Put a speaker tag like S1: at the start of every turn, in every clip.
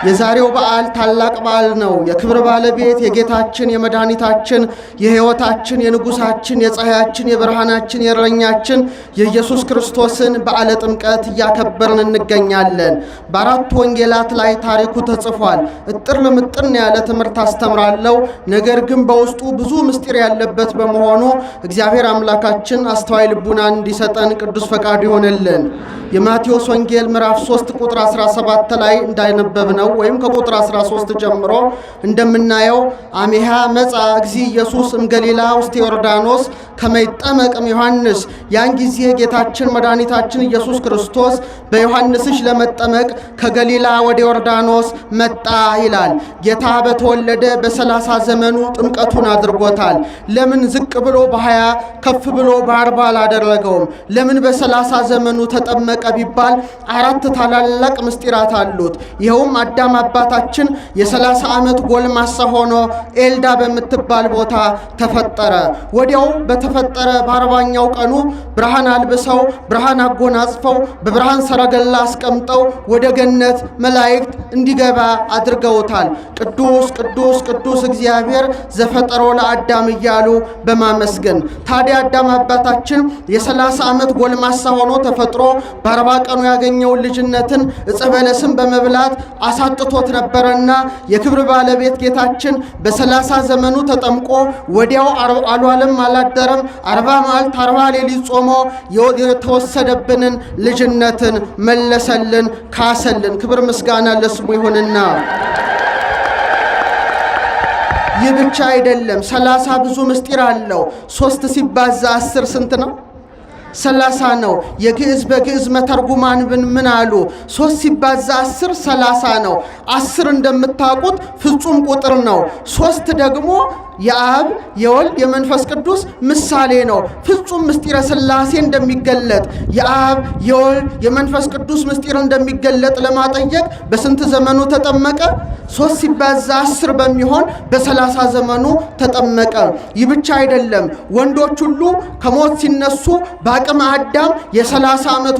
S1: የዛሬው በዓል ታላቅ በዓል ነው። የክብር ባለቤት የጌታችን የመድኃኒታችን የሕይወታችን የንጉሳችን የፀሐያችን የብርሃናችን የእረኛችን የኢየሱስ ክርስቶስን በዓለ ጥምቀት እያከበርን እንገኛለን። በአራቱ ወንጌላት ላይ ታሪኩ ተጽፏል። እጥር ለምጥን ያለ ትምህርት አስተምራለሁ። ነገር ግን በውስጡ ብዙ ምስጢር ያለበት በመሆኑ እግዚአብሔር አምላካችን አስተዋይ ልቡናን እንዲሰጠን ቅዱስ ፈቃዱ ይሆንልን። የማቴዎስ ወንጌል ምዕራፍ 3 ቁጥር 17 ላይ እንዳይነበብነው ወይም ከቁጥር 13 ጀምሮ እንደምናየው አሜሃ መጻ እግዚ ኢየሱስ እምገሊላ ውስተ ዮርዳኖስ ከመይጠመቅም ዮሐንስ። ያን ጊዜ ጌታችን መድኃኒታችን ኢየሱስ ክርስቶስ በዮሐንስ እጅ ለመጠመቅ ከገሊላ ወደ ዮርዳኖስ መጣ ይላል። ጌታ በተወለደ በ30 ዘመኑ ጥምቀቱን አድርጎታል። ለምን ዝቅ ብሎ በ20 ከፍ ብሎ በ40 አላደረገውም? ለምን በ30 ዘመኑ ተጠመቀ ቢባል 4 ታላላቅ ምስጢራት አሉት። ይኸውም አዳም አባታችን የ30 ዓመት ጎልማሳ ሆኖ ኤልዳ በምትባል ቦታ ተፈጠረ። ወዲያው በተፈጠረ በ40ኛው ቀኑ ብርሃን አልብሰው ብርሃን አጎናጽፈው በብርሃን ሰረገላ አስቀምጠው ወደ ገነት መላእክት እንዲገባ አድርገውታል። ቅዱስ ቅዱስ ቅዱስ እግዚአብሔር ዘፈጠሮ ለአዳም እያሉ በማመስገን ታዲያ አዳም አባታችን የ30 ዓመት ጎልማሳ ሆኖ ተፈጥሮ በ40 ቀኑ ያገኘውን ልጅነትን ዕፀ በለስን በመብላት አሳጥቶት ነበረና የክብር ባለቤት ጌታችን በ30 ዘመኑ ተጠምቆ ወዲያው አልዋለም አላደረም። 40 መዓልት 40 ሌሊት ጾሞ የተወሰደብንን ልጅነትን መለሰልን፣ ካሰልን። ክብር ምስጋና ለስሙ ይሁንና ይህ ብቻ አይደለም። 30 ብዙ ምስጢር አለው። 3 ሲባዛ 10 ስንት ነው? 30 ነው። የግዕዝ በግዕዝ መተርጉማን ምን አሉ? 3 ሲባዛ 10 30 ነው። 10 እንደምታውቁት ፍጹም ቁጥር ነው። 3 ደግሞ የአብ የወልድ የመንፈስ ቅዱስ ምሳሌ ነው። ፍጹም ምስጢረ ሥላሴ እንደሚገለጥ የአብ የወልድ የመንፈስ ቅዱስ ምስጢር እንደሚገለጥ ለማጠየቅ በስንት ዘመኑ ተጠመቀ? 3 ሲባዛ 10 በሚሆን በ30 ዘመኑ ተጠመቀ። ይህ ብቻ አይደለም። ወንዶች ሁሉ ከሞት ሲነሱ በአቅመ አዳም የ30 ዓመት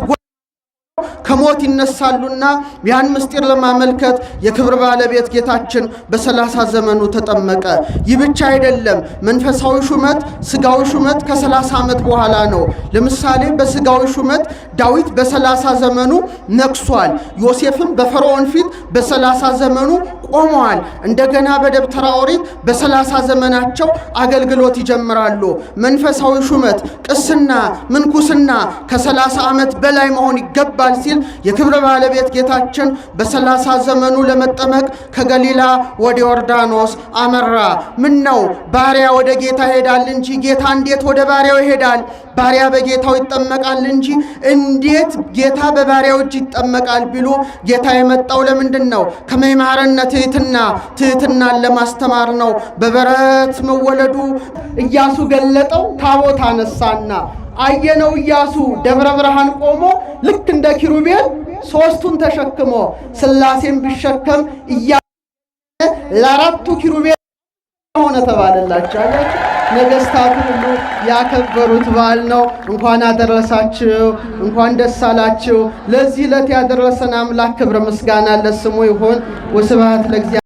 S1: ከሞት ይነሳሉና ያን ምስጢር ለማመልከት የክብር ባለቤት ጌታችን በ30 ዘመኑ ተጠመቀ። ይህ ብቻ አይደለም። መንፈሳዊ ሹመት ስጋዊ ሹመት ከ30 ዓመት በኋላ ነው። ለምሳሌ በስጋዊ ሹመት ዳዊት በ30 ዘመኑ ነግሷል። ዮሴፍም በፈርዖን ፊት በ30 ዘመኑ ቆመዋል። እንደገና በደብተራ ኦሪት በ30 ዘመናቸው አገልግሎት ይጀምራሉ። መንፈሳዊ ሹመት ቅስና ምንኩስና ከ30 ዓመት በላይ መሆን ይገባል ሲል የክብር ባለቤት ጌታችን በ30 ዘመኑ ለመጠመቅ ከገሊላ ወደ ዮርዳኖስ አመራ። ምን ነው ባሪያ ወደ ጌታ ይሄዳል እንጂ ጌታ እንዴት ወደ ባሪያው ይሄዳል? ባሪያ በጌታው ይጠመቃል እንጂ እንዴት ጌታ በባሪያው እጅ ይጠመቃል ቢሉ ጌታ የመጣው ለምንድን ነው? ከመይማረነ ትሕትናን ለማስተማር ነው። በበረት መወለዱ ኢያሱ ገለጠው። ታቦት አነሳና አየነው። ኢያሱ ደብረ ብርሃን ቆሞ ልክ እንደ ኪሩቤል 3ቱን ተሸክሞ ሥላሴን ቢሸከም ለአራቱ ኪሩቤል ሆነ ተባለላቸው። ነገስታቱ ሁሉ ያከበሩት በዓል ነው። እንኳን አደረሳችሁ፣ እንኳን ደስ አላችሁ። ለዚህ ዕለት ያደረሰን አምላክ ክብር ምስጋና ለስሙ ይሁን። ወስብሐት ለእግዚአብሔር።